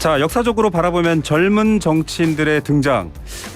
자, 역사적으로 바라보면 젊은 정치인들의 등장,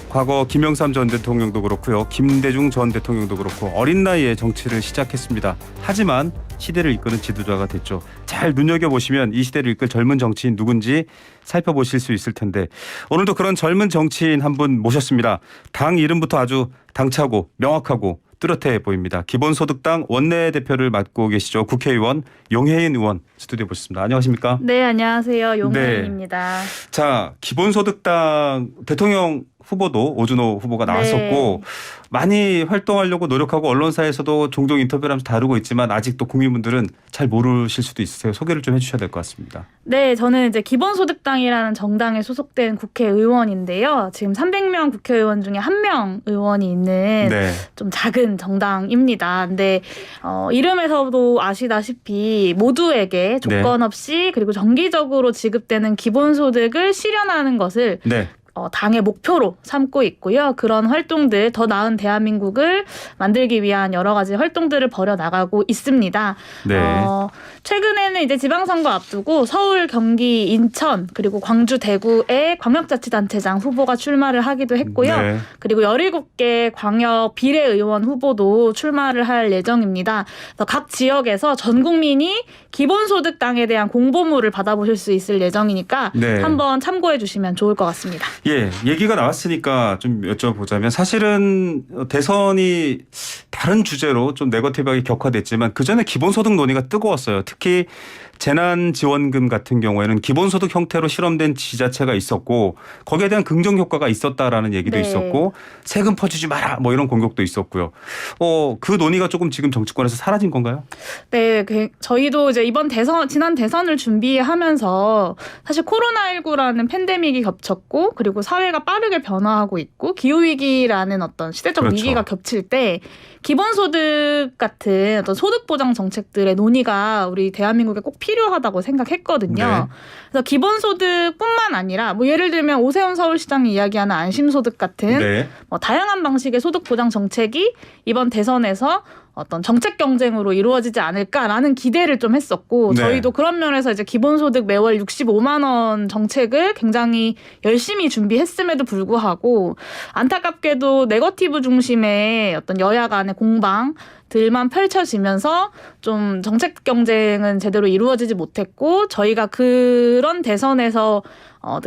과거 김영삼 전 대통령도 그렇고요, 김대중 전 대통령도 그렇고 어린 나이에 정치를 시작했습니다. 하지만 시대를 이끄는 지도자가 됐죠. 잘 눈여겨보시면 이 시대를 이끌 젊은 정치인 누군지 살펴보실 수 있을 텐데, 오늘도 그런 젊은 정치인 한 분 모셨습니다. 당 이름부터 아주 당차고 명확하고 뚜렷해 보입니다. 기본소득당 원내대표를 맡고 계시죠. 국회의원 용혜인 의원 스튜디오에 모셨습니다. 안녕하십니까? 네, 안녕하세요. 용혜인입니다. 자, 기본소득당 대통령 후보도 오준호 후보가 나왔었고, 많이 활동하려고 노력하고 언론사에서도 종종 인터뷰를 하면서 다루고 있지만 아직도 국민분들은 잘 모르실 수도 있으세요. 소개를 좀 해주셔야 될 것 같습니다. 네, 저는 이제 기본소득당이라는 정당에 소속된 국회의원인데요. 지금 300명 국회의원 중에 1명 의원이 있는 좀 작은 정당입니다. 근데 이름에서도 아시다시피 모두에게 조건 없이 그리고 정기적으로 지급되는 기본소득을 실현하는 것을 당의 목표로 삼고 있고요. 그런 활동들, 더 나은 대한민국을 만들기 위한 여러 가지 활동들을 벌여나가고 있습니다. 최근에는 이제 지방선거 앞두고 서울, 경기, 인천, 그리고 광주, 대구의 광역자치단체장 후보가 출마를 하기도 했고요. 그리고 17개 광역 비례의원 후보도 출마를 할 예정입니다. 그래서 각 지역에서 전 국민이 기본소득당에 대한 공보물을 받아보실 수 있을 예정이니까 한번 참고해 주시면 좋을 것 같습니다. 예, 얘기가 나왔으니까 좀 여쭤보자면, 사실은 대선이 다른 주제로 좀 네거티브하게 격화됐지만 그전에 기본소득 논의가 뜨거웠어요. 특히 재난지원금 같은 경우에는 기본소득 형태로 실험된 지자체가 있었고 거기에 대한 긍정 효과가 있었다라는 얘기도 있었고, 세금 퍼주지 마라 뭐 이런 공격도 있었고요. 그 논의가 조금 지금 정치권에서 사라진 건가요? 네, 저희도 이제 지난 대선을 준비하면서 사실 코로나19라는 팬데믹이 겹쳤고, 그리고 사회가 빠르게 변화하고 있고 기후위기라는 어떤 시대적 위기가 겹칠 때 기본소득 같은 어떤 소득보장 정책들의 논의가 우리 대한민국에 꼭 필요하다고 생각했거든요. 그래서 기본소득뿐만 아니라 뭐 예를 들면 오세훈 서울시장이 이야기하는 안심소득 같은 뭐 다양한 방식의 소득보장 정책이 이번 대선에서 어떤 정책 경쟁으로 이루어지지 않을까라는 기대를 좀 했었고, 저희도 그런 면에서 이제 기본소득 매월 65만 원 정책을 굉장히 열심히 준비했음에도 불구하고 안타깝게도 네거티브 중심의 어떤 여야 간의 공방들만 펼쳐지면서 좀 정책 경쟁은 제대로 이루어지지 못했고, 저희가 그런 대선에서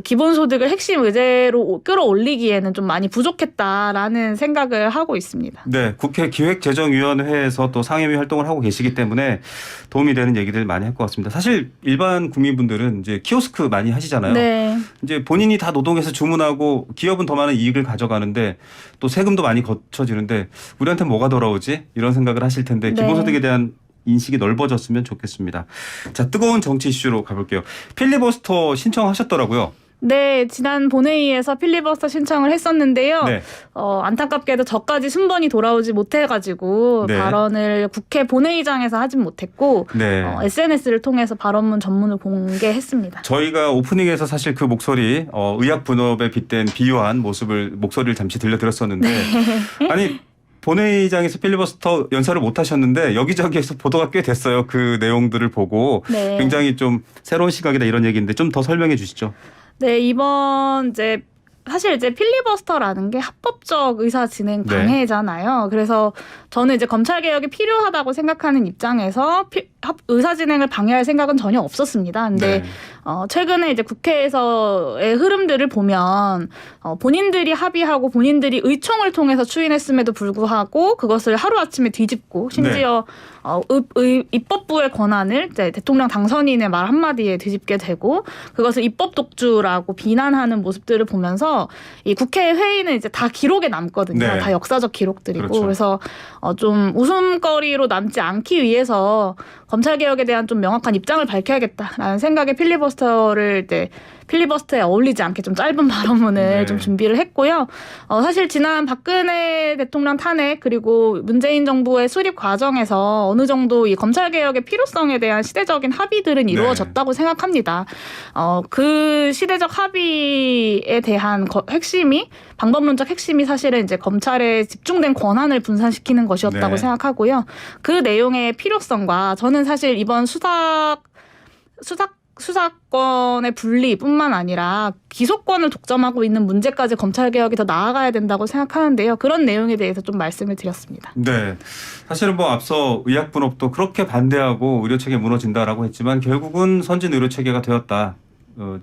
기본소득을 핵심 의제로 끌어올리기에는 좀 많이 부족했다라는 생각을 하고 있습니다. 네, 국회 기획재정위원회에서 또 상임위 활동을 하고 계시기 때문에 도움이 되는 얘기들 많이 할 것 같습니다. 사실 일반 국민분들은 이제 키오스크 많이 하시잖아요. 이제 본인이 다 노동해서 주문하고 기업은 더 많은 이익을 가져가는데 또 세금도 많이 거쳐지는데 우리한테 뭐가 돌아오지? 이런 생각을 하실 텐데 기본소득에 대한 인식이 넓어졌으면 좋겠습니다. 자, 뜨거운 정치 이슈로 가볼게요. 필리버스터 신청하셨더라고요. 네, 지난 본회의에서 필리버스터 신청을 했었는데요. 안타깝게도 저까지 순번이 돌아오지 못해가지고 발언을 국회 본회의장에서 하진 못했고 SNS를 통해서 발언문 전문을 공개했습니다. 저희가 오프닝에서 사실 그 목소리, 의학 분업에 빗댄 비유한 목소리를 잠시 들려드렸었는데 아니 본회의장에서 필리버스터 연설을 못 하셨는데 여기저기에서 보도가 꽤 됐어요. 그 내용들을 보고 굉장히 좀 새로운 시각이다 이런 얘기인데 좀 더 설명해 주시죠. 네, 이번 사실 이제 필리버스터라는 게 합법적 의사 진행 방해잖아요. 그래서 저는 이제 검찰 개혁이 필요하다고 생각하는 입장에서 의사 진행을 방해할 생각은 전혀 없었습니다. 근데 최근에 이제 국회에서의 흐름들을 보면 본인들이 합의하고 본인들이 의총을 통해서 추인했음에도 불구하고 그것을 하루아침에 뒤집고 심지어 입법부의 권한을 이제 대통령 당선인의 말 한마디에 뒤집게 되고 그것을 입법 독주라고 비난하는 모습들을 보면서 이 국회 회의는 이제 다 기록에 남거든요. 다 역사적 기록들이고 그래서 좀 웃음거리로 남지 않기 위해서 검찰개혁에 대한 좀 명확한 입장을 밝혀야겠다라는 생각에 필리버스터에 어울리지 않게 좀 짧은 발언문을 좀 준비를 했고요. 사실 지난 박근혜 대통령 탄핵 그리고 문재인 정부의 수립 과정에서 어느 정도 이 검찰개혁의 필요성에 대한 시대적인 합의들은 이루어졌다고 생각합니다. 그 시대적 합의에 대한 방법론적 핵심이 사실은 이제 검찰에 집중된 권한을 분산시키는 것이었다고 생각하고요. 그 내용의 필요성과 저는 사실 이번 수사 수사권의 분리뿐만 아니라 기소권을 독점하고 있는 문제까지 검찰 개혁이 더 나아가야 된다고 생각하는데요. 그런 내용에 대해서 좀 말씀을 드렸습니다. 네, 사실은 뭐 앞서 의학분업도 그렇게 반대하고 의료 체계 무너진다라고 했지만 결국은 선진 의료 체계가 되었다.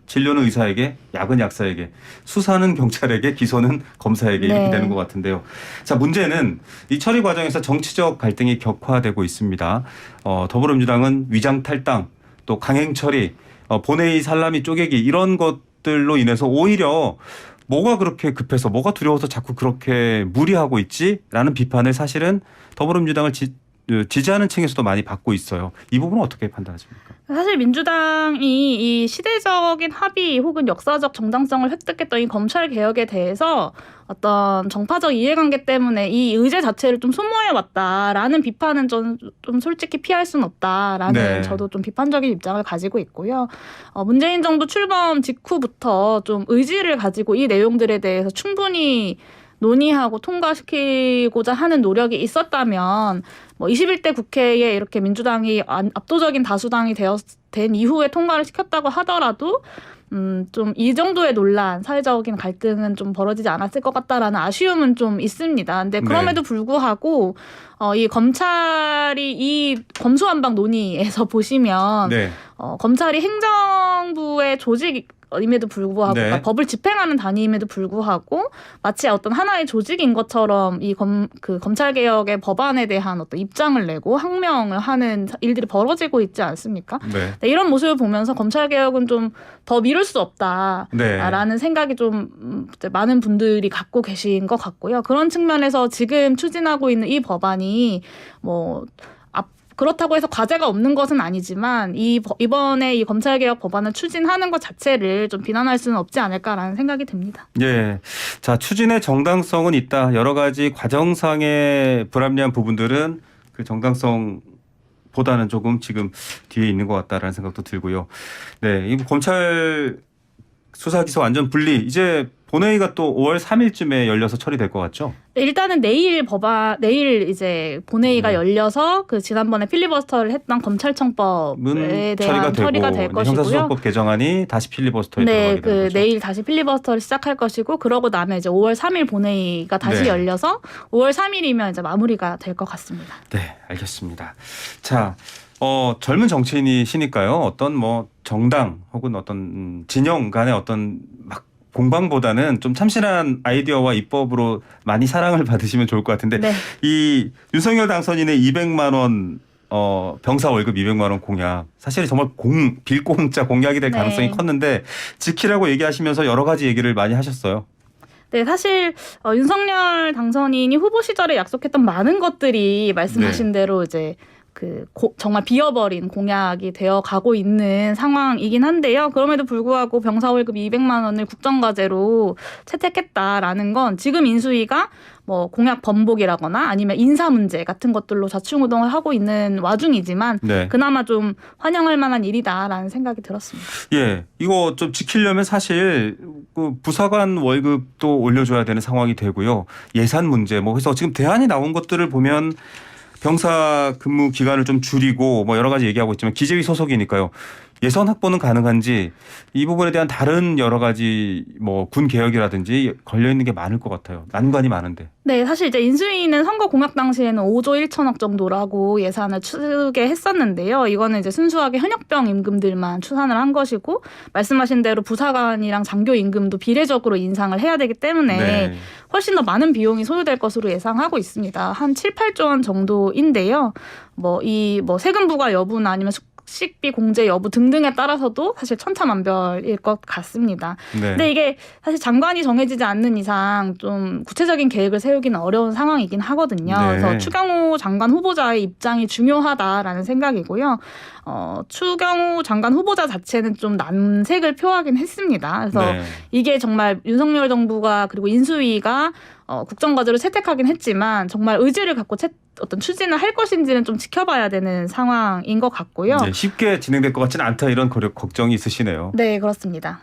진료는 의사에게, 약은 약사에게, 수사는 경찰에게, 기소는 검사에게 이렇게 네. 되는 것 같은데요. 자, 문제는 이 처리 과정에서 정치적 갈등이 격화되고 있습니다. 더불어민주당은 위장 탈당, 또 강행 처리, 본회의 살라미 쪼개기 이런 것들로 인해서 오히려 뭐가 그렇게 급해서 뭐가 두려워서 자꾸 그렇게 무리하고 있지라는 비판을 사실은 더불어민주당을 지지하는 층에서도 많이 받고 있어요. 이 부분은 어떻게 판단하십니까? 사실 민주당이 이 시대적인 합의 혹은 역사적 정당성을 획득했던 이 검찰 개혁에 대해서 어떤 정파적 이해관계 때문에 이 의제 자체를 좀 소모해 왔다라는 비판은 좀 솔직히 피할 수는 없다라는 네. 저도 좀 비판적인 입장을 가지고 있고요. 문재인 정부 출범 직후부터 좀 의지를 가지고 이 내용들에 대해서 충분히 논의하고 통과시키고자 하는 노력이 있었다면 뭐 21대 국회에 이렇게 민주당이 압도적인 다수당이 된 이후에 통과를 시켰다고 하더라도 좀 이 정도의 논란, 사회적인 갈등은 좀 벌어지지 않았을 것 같다라는 아쉬움은 좀 있습니다. 근데 그럼에도 불구하고 이 검찰이 이 검수완박 논의에서 보시면 네. 검찰이 행정부의 조직임에도 불구하고 네. 그러니까 법을 집행하는 단위임에도 불구하고 마치 어떤 하나의 조직인 것처럼 이 검찰 개혁의 법안에 대한 어떤 입장을 내고 항명을 하는 일들이 벌어지고 있지 않습니까? 네. 네, 이런 모습을 보면서 검찰 개혁은 좀 더 미룰 수 없다라는 네. 생각이 좀 많은 분들이 갖고 계신 것 같고요. 그런 측면에서 지금 추진하고 있는 이 법안이 뭐 그렇다고 해서 과제가 없는 것은 아니지만 이번에 이 검찰개혁 법안을 추진하는 것 자체를 좀 비난할 수는 없지 않을까라는 생각이 듭니다. 예. 자, 추진의 정당성은 있다. 여러 가지 과정상의 불합리한 부분들은 그 정당성 보다는 조금 지금 뒤에 있는 것 같다라는 생각도 들고요. 네, 이 검찰 수사 기소 완전 분리 이제 본회의가 또 5월 3일쯤에 열려서 처리될 것 같죠? 일단은 내일 이제 본회의가 열려서 그 지난번에 필리버스터를 했던 검찰청법에 대한 처리가 될 것이고요. 형사소송법 개정안이 다시 필리버스터에 들어가게 되는 거죠. 내일 다시 필리버스터를 시작할 것이고 그러고 나면 이제 5월 3일 본회의가 다시 네. 열려서 5월 3일이면 이제 마무리가 될 것 같습니다. 네, 알겠습니다. 자, 젊은 정치인이시니까요. 어떤 뭐 정당 혹은 어떤 진영 간의 어떤 막 공방보다는 좀 참신한 아이디어와 입법으로 많이 사랑을 받으시면 좋을 것 같은데 네. 이 윤석열 당선인의 200만 원 병사 월급 200만 원 공약 사실 정말 빌공짜 공약이 될 가능성이 네. 컸는데 지키라고 얘기하시면서 여러 가지 얘기를 많이 하셨어요. 네, 사실 윤석열 당선인이 후보 시절에 약속했던 많은 것들이 말씀하신 대로 이제 정말 비어버린 공약이 되어 가고 있는 상황이긴 한데요. 그럼에도 불구하고 병사 월급 200만 원을 국정과제로 채택했다라는 건 지금 인수위가 뭐 공약 번복이라거나 아니면 인사 문제 같은 것들로 좌충우동을 하고 있는 와중이지만 네. 그나마 좀 환영할 만한 일이다라는 생각이 들었습니다. 예, 이거 좀 지키려면 사실 그 부사관 월급도 올려줘야 되는 상황이 되고요. 예산 문제 뭐 그래서 지금 대안이 나온 것들을 보면 병사 근무 기간을 좀 줄이고 뭐 여러 가지 얘기하고 있지만 기재위 소속이니까요. 예산 확보는 가능한지 이 부분에 대한 다른 여러 가지 뭐 군 개혁이라든지 걸려 있는 게 많을 것 같아요. 난관이 많은데. 네, 사실 이제 인수위는 선거 공약 당시에는 5조 1천억 정도라고 예산을 추계했었는데요. 이거는 이제 순수하게 현역병 임금들만 추산을 한 것이고 말씀하신 대로 부사관이랑 장교 임금도 비례적으로 인상을 해야 되기 때문에 네. 훨씬 더 많은 비용이 소요될 것으로 예상하고 있습니다. 한 7, 8조 원 정도인데요. 뭐 세금 부과 여부나 아니면 식비 공제 여부 등등에 따라서도 사실 천차만별일 것 같습니다. 네. 근데 이게 사실 장관이 정해지지 않는 이상 좀 구체적인 계획을 세우기는 어려운 상황이긴 하거든요. 네. 그래서 추경호 장관 후보자의 입장이 중요하다라는 생각이고요. 추경호 장관 후보자 자체는 좀 난색을 표하긴 했습니다. 그래서 네. 이게 정말 윤석열 정부가 그리고 인수위가 국정과제로 채택하긴 했지만 정말 의지를 갖고 어떤 추진을 할 것인지는 좀 지켜봐야 되는 상황인 것 같고요. 네, 쉽게 진행될 것 같지는 않다 이런 걱정이 있으시네요. 네, 그렇습니다.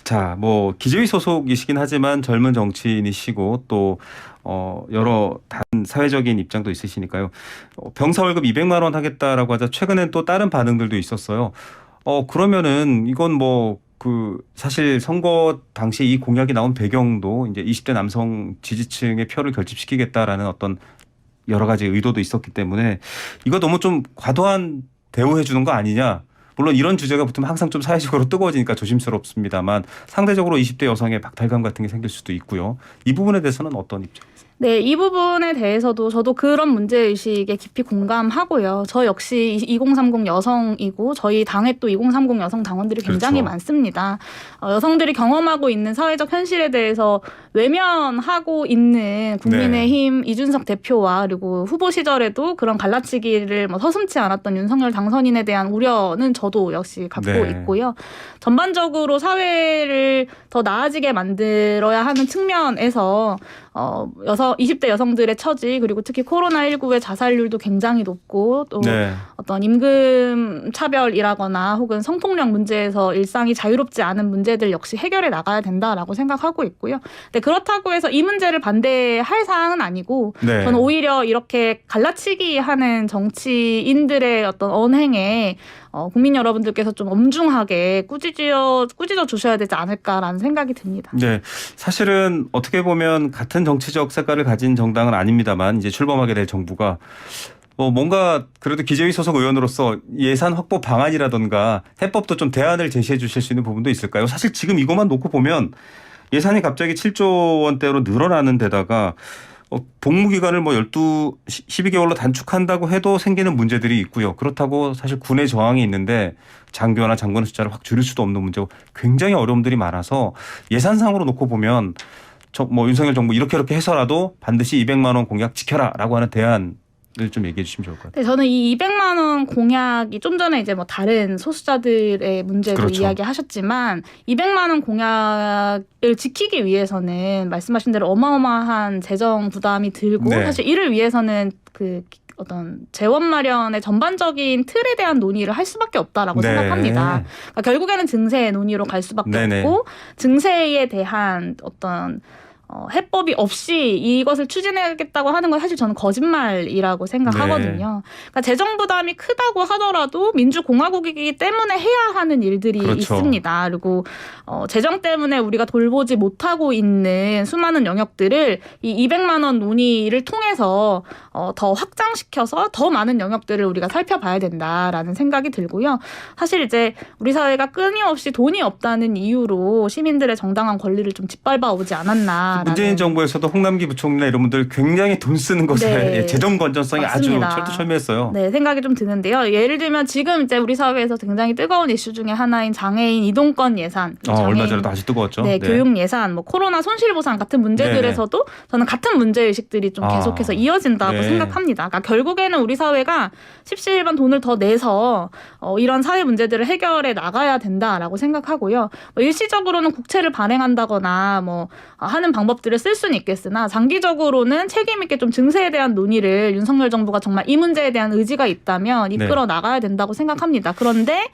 자, 뭐 기재위 소속이시긴 하지만 젊은 정치인이시고 또 여러 다른 사회적인 입장도 있으시니까요. 병사 월급 200만 원 하겠다라고 하자 최근엔 또 다른 반응들도 있었어요. 그러면은 이건 뭐 그 사실 선거 당시 이 공약이 나온 배경도 이제 20대 남성 지지층의 표를 결집시키겠다라는 어떤 여러 가지 의도도 있었기 때문에 이거 너무 좀 과도한 대우해 주는 거 아니냐. 물론 이런 주제가 붙으면 항상 좀 사회적으로 뜨거워지니까 조심스럽습니다만 상대적으로 20대 여성의 박탈감 같은 게 생길 수도 있고요. 이 부분에 대해서는 어떤 입장이세요? 네, 이 부분에 대해서도 저도 그런 문제의식에 깊이 공감하고요. 저 역시 2030 여성이고 저희 당에 또 2030 여성 당원들이 굉장히 그렇죠. 많습니다. 여성들이 경험하고 있는 사회적 현실에 대해서 외면하고 있는 국민의힘 이준석 대표와 그리고 후보 시절에도 그런 갈라치기를 뭐 서슴지 않았던 윤석열 당선인에 대한 우려는 저도 역시 갖고 네. 있고요. 전반적으로 사회를 더 나아지게 만들어야 하는 측면에서 20대 여성들의 처지 그리고 특히 코로나19의 자살률도 굉장히 높고 또 네. 어떤 임금 차별이라거나 혹은 성폭력 문제에서 일상이 자유롭지 않은 문제들 역시 해결해 나가야 된다라고 생각하고 있고요. 근데 그렇다고 해서 이 문제를 반대할 사항은 아니고 네. 저는 오히려 이렇게 갈라치기 하는 정치인들의 어떤 언행에 국민 여러분들께서 좀 엄중하게 꾸짖어 주셔야 되지 않을까라는 생각이 듭니다. 네, 사실은 어떻게 보면 같은 정치적 색깔을 가진 정당은 아닙니다만 이제 출범하게 될 정부가 뭔가 그래도 기재위 소속 의원으로서 예산 확보 방안이라던가 해법도 좀 대안을 제시해 주실 수 있는 부분도 있을까요? 사실 지금 이것만 놓고 보면 예산이 갑자기 7조 원대로 늘어나는 데다가 복무 기간을 12개월로 단축한다고 해도 생기는 문제들이 있고요. 그렇다고 사실 군의 저항이 있는데 장교나 장관의 숫자를 확 줄일 수도 없는 문제고 굉장히 어려움들이 많아서 예산상으로 놓고 보면 윤석열 정부 이렇게 해서라도 반드시 200만 원 공약 지켜라라고 하는 대안을 좀 얘기해 주시면 좋을 것 같아요. 네, 저는 이 200만 원 공약이 좀 전에 이제 다른 소수자들의 문제도 그렇죠. 이야기하셨지만 200만 원 공약을 지키기 위해서는 말씀하신 대로 어마어마한 재정 부담이 들고 네. 사실 이를 위해서는 그 어떤 재원 마련의 전반적인 틀에 대한 논의를 할 수밖에 없다라고 네. 생각합니다. 그러니까 결국에는 증세 논의로 갈 수밖에 네네. 없고 증세에 대한 어떤 해법이 없이 이것을 추진하겠다고 하는 건 사실 저는 거짓말이라고 생각하거든요. 그러니까 재정 부담이 크다고 하더라도 민주공화국이기 때문에 해야 하는 일들이 그렇죠. 있습니다. 그리고 재정 때문에 우리가 돌보지 못하고 있는 수많은 영역들을 이 200만 원 논의를 통해서 더 확장시켜서 더 많은 영역들을 우리가 살펴봐야 된다라는 생각이 들고요. 사실 이제 우리 사회가 끊임없이 돈이 없다는 이유로 시민들의 정당한 권리를 좀 짓밟아 오지 않았나. 문재인 정부에서도 홍남기 부총리나 이런 분들 굉장히 돈 쓰는 것에 네. 재정 건전성이 맞습니다. 아주 철두철미했어요. 네, 생각이 좀 드는데요. 예를 들면 지금 이제 우리 사회에서 굉장히 뜨거운 이슈 중에 하나인 장애인 이동권 예산, 얼마 전에도 아주 뜨거웠죠. 네, 교육 예산, 코로나 손실보상 같은 문제들에서도 저는 같은 문제 의식들이 좀 계속해서 이어진다고 네. 생각합니다. 그러니까 결국에는 우리 사회가 십시일반 돈을 더 내서 이런 사회 문제들을 해결해 나가야 된다라고 생각하고요. 일시적으로는 국채를 발행한다거나 하는 방법들을 쓸 수는 있겠으나 장기적으로는 책임 있게 좀 증세에 대한 논의를 윤석열 정부가 정말 이 문제에 대한 의지가 있다면 이끌어 나가야 된다고 생각합니다. 그런데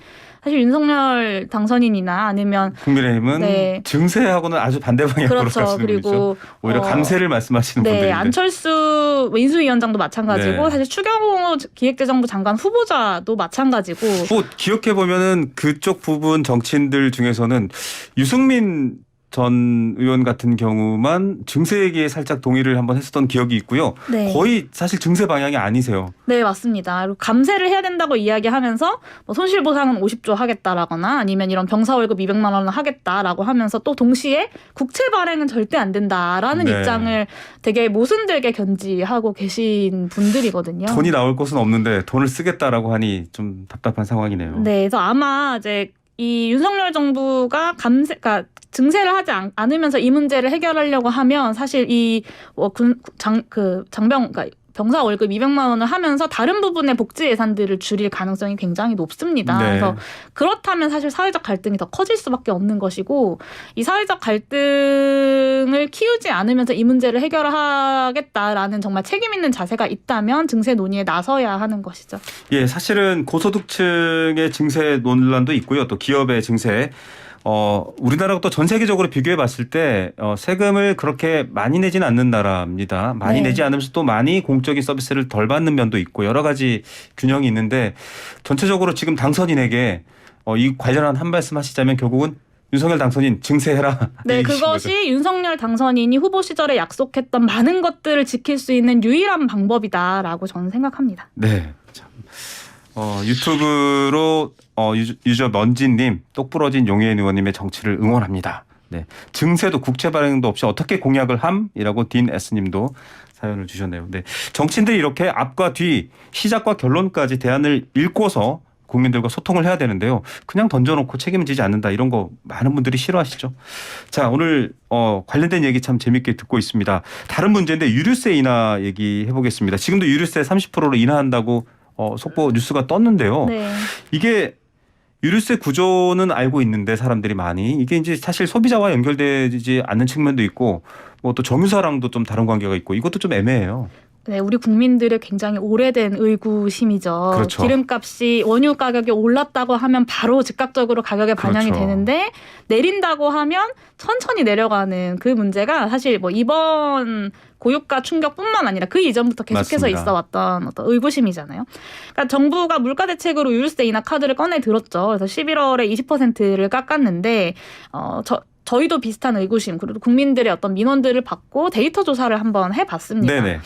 사실 윤석열 당선인이나 아니면 국민의힘은 증세하고는 아주 반대 방향으로 그렇죠. 가시는 그리고 분이죠. 오히려 감세를 말씀하시는 분들인데. 안철수 인수위원장도 마찬가지고 사실 추경호 기획재정부 장관 후보자도 마찬가지고. 기억해 보면은 그쪽 부분 정치인들 중에서는 유승민 전 의원 같은 경우만 증세 얘기에 살짝 동의를 한번 했었던 기억이 있고요. 네. 거의 사실 증세 방향이 아니세요. 네, 맞습니다. 그리고 감세를 해야 된다고 이야기하면서 손실보상은 50조 하겠다라거나 아니면 이런 병사 월급 200만 원을 하겠다라고 하면서 또 동시에 국채 발행은 절대 안 된다라는 입장을 되게 모순되게 견지하고 계신 분들이거든요. 돈이 나올 곳은 없는데 돈을 쓰겠다라고 하니 좀 답답한 상황이네요. 네, 그래서 아마 이제 이 윤석열 정부가 그러니까 증세를 하지 않으면서 이 문제를 해결하려고 하면 사실 이 그러니까 병사 월급 200만 원을 하면서 다른 부분의 복지 예산들을 줄일 가능성이 굉장히 높습니다. 네. 그래서 그렇다면 사실 사회적 갈등이 더 커질 수밖에 없는 것이고 이 사회적 갈등을 키우지 않으면서 이 문제를 해결하겠다라는 정말 책임 있는 자세가 있다면 증세 논의에 나서야 하는 것이죠. 예, 사실은 고소득층의 증세 논란도 있고요. 또 기업의 증세. 우리나라가 또 전 세계적으로 비교해 봤을 때 세금을 그렇게 많이 내지는 않는 나라입니다. 많이 내지 않으면서 또 많이 공적인 서비스를 덜 받는 면도 있고 여러 가지 균형이 있는데 전체적으로 지금 당선인에게 이 관련한 한 말씀 하시자면 결국은 윤석열 당선인 증세해라. 네, 이 얘기신 거죠. 그것이 윤석열 당선인이 후보 시절에 약속했던 많은 것들을 지킬 수 있는 유일한 방법이다라고 저는 생각합니다. 네. 참. 유튜브로 유저 먼지님 똑부러진 용해인 의원님의 정치를 응원합니다. 네. 증세도 국채 발행도 없이 어떻게 공약을 함이라고 딘 S님도 사연을 주셨네요. 네. 정치인들이 이렇게 앞과 뒤 시작과 결론까지 대안을 읽고서 국민들과 소통을 해야 되는데요. 그냥 던져놓고 책임을 지지 않는다. 이런 거 많은 분들이 싫어하시죠. 자, 오늘 관련된 얘기 참 재밌게 듣고 있습니다. 다른 문제인데 유류세 인하 얘기해 보겠습니다. 지금도 유류세 30%로 인하한다고 속보 뉴스가 떴는데요. 네. 이게 유류세 구조는 알고 있는데 사람들이 많이 이게 이제 사실 소비자와 연결되지 않는 측면도 있고 뭐 또 정유사랑도 좀 다른 관계가 있고 이것도 좀 애매해요. 네, 우리 국민들의 굉장히 오래된 의구심이죠. 그렇죠. 기름값이 원유 가격이 올랐다고 하면 바로 즉각적으로 가격에 반영이 그렇죠. 되는데 내린다고 하면 천천히 내려가는 그 문제가 사실 뭐 이번 고유가 충격뿐만 아니라 그 이전부터 계속해서 맞습니다. 있어왔던 어떤 의구심이잖아요. 그러니까 정부가 물가 대책으로 유류세 인하 카드를 꺼내 들었죠. 그래서 11월에 20%를 깎았는데 저희도 비슷한 의구심 그리고 국민들의 어떤 민원들을 받고 데이터 조사를 한번 해봤습니다. 네네.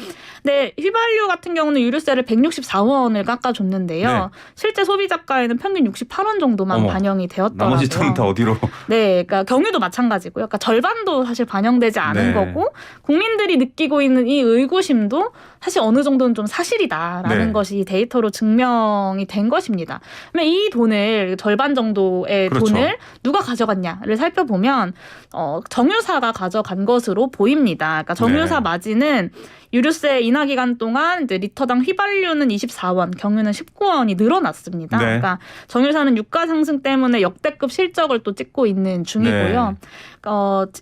네, 휘발유 같은 경우는 유류세를 164원을 깎아줬는데요. 네. 실제 소비자가에는 평균 68원 정도만 어머, 반영이 되었더라고요. 나머지 돈은 다 어디로? 네, 그러니까 경유도 마찬가지고요. 그러니까 절반도 사실 반영되지 않은 네. 거고 국민들이 느끼고 있는 이 의구심도 사실 어느 정도는 좀 사실이다라는 네. 것이 데이터로 증명이 된 것입니다. 그러면 이 돈을 절반 정도의 그렇죠. 돈을 누가 가져갔냐를 살펴보면 정유사가 가져간 것으로 보입니다. 그러니까 정유사 네. 마진은 유류세 인하 기간 동안 이제 리터당 휘발유는 24원, 경유는 19원이 늘어났습니다. 네. 그러니까 정유사는 유가 상승 때문에 역대급 실적을 또 찍고 있는 중이고요.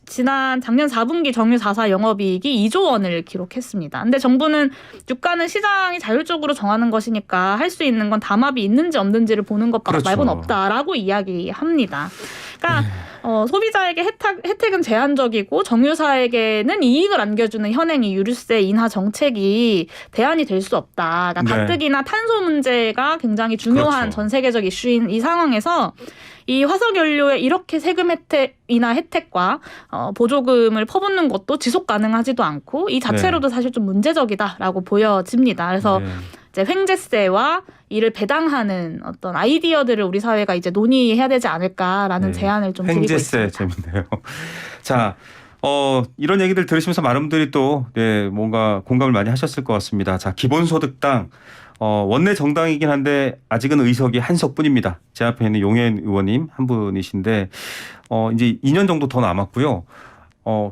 지난 작년 4분기 정유 4사 영업이익이 2조 원을 기록했습니다. 근데 정부는 유가는 시장이 자율적으로 정하는 것이니까 할 수 있는 건 담합이 있는지 없는지를 보는 것 그렇죠. 말고는 없다라고 이야기합니다. 그러니까 소비자에게 혜택은 제한적이고 정유사에게는 이익을 안겨주는 현행이 유류세 인하 정책이 대안이 될 수 없다. 그러니까 네. 가뜩이나 탄소 문제가 굉장히 중요한 그렇죠. 전 세계적 이슈인 이 상황에서 이 화석연료에 이렇게 세금 혜택이나 혜택과 보조금을 퍼붓는 것도 지속 가능하지도 않고 이 자체로도 사실 좀 문제적이다라고 보여집니다. 그래서 네. 이제 횡재세와 이를 배당하는 어떤 아이디어들을 우리 사회가 이제 논의해야 되지 않을까라는 네. 제안을 좀 드리고 횡재세 있습니다. 재밌네요. 자, 이런 얘기들 들으시면서 많은 분들이 또 뭔가 공감을 많이 하셨을 것 같습니다. 자, 기본소득당 원내 정당이긴 한데 아직은 의석이 한 석뿐입니다. 제 앞에 있는 용해인 의원님 한 분이신데 이제 2년 정도 더 남았고요.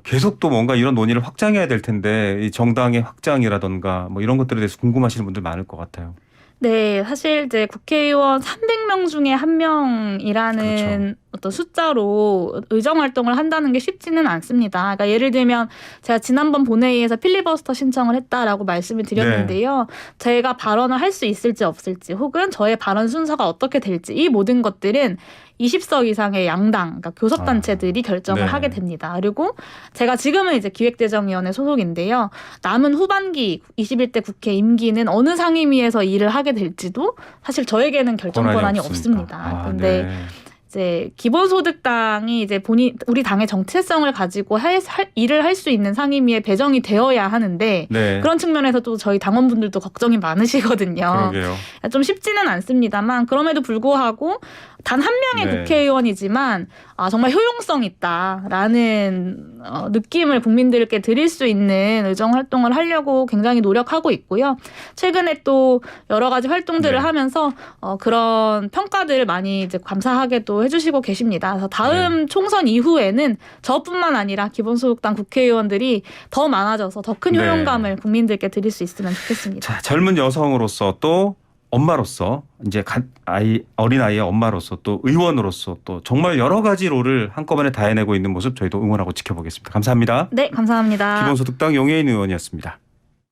계속 또 뭔가 이런 논의를 확장해야 될 텐데 이 정당의 확장이라던가 뭐 이런 것들에 대해서 궁금하시는 분들 많을 것 같아요. 네, 사실 이제 국회의원 300명 중에 한 명이라는 그렇죠. 어떤 숫자로 의정 활동을 한다는 게 쉽지는 않습니다. 그러니까 예를 들면 제가 지난번 본회의에서 필리버스터 신청을 했다라고 말씀을 드렸는데요. 제가 발언을 할 수 있을지 없을지 혹은 저의 발언 순서가 어떻게 될지 이 모든 것들은 20석 이상의 양당, 그러니까 교섭단체들이 결정을 네. 하게 됩니다. 그리고 제가 지금은 이제 기획재정위원회 소속인데요. 남은 후반기 21대 국회 임기는 어느 상임위에서 일을 하게 될지도 사실 저에게는 결정 권한이 없습니다. 그런데 네. 이제 기본소득당이 이제 우리 당의 정체성을 가지고 일을 할 수 있는 상임위에 배정이 되어야 하는데 네. 그런 측면에서 또 저희 당원분들도 걱정이 많으시거든요. 그러게요. 좀 쉽지는 않습니다만 그럼에도 불구하고 단 한 명의 네. 국회의원이지만 정말 효용성 있다라는 느낌을 국민들께 드릴 수 있는 의정 활동을 하려고 굉장히 노력하고 있고요. 최근에 또 여러 가지 활동들을 네. 하면서 그런 평가들을 많이 이제 감사하게도 해주시고 계십니다. 그래서 다음 총선 이후에는 저뿐만 아니라 기본소득당 국회의원들이 더 많아져서 더 큰 네. 효용감을 국민들께 드릴 수 있으면 좋겠습니다. 자, 젊은 여성으로서 또 엄마로서 이제 어린 아이의 엄마로서 또 의원으로서 또 정말 여러 가지 롤을 한꺼번에 다 해내고 있는 모습 저희도 응원하고 지켜보겠습니다. 감사합니다. 네, 감사합니다. 기본소득당 용해인 의원이었습니다.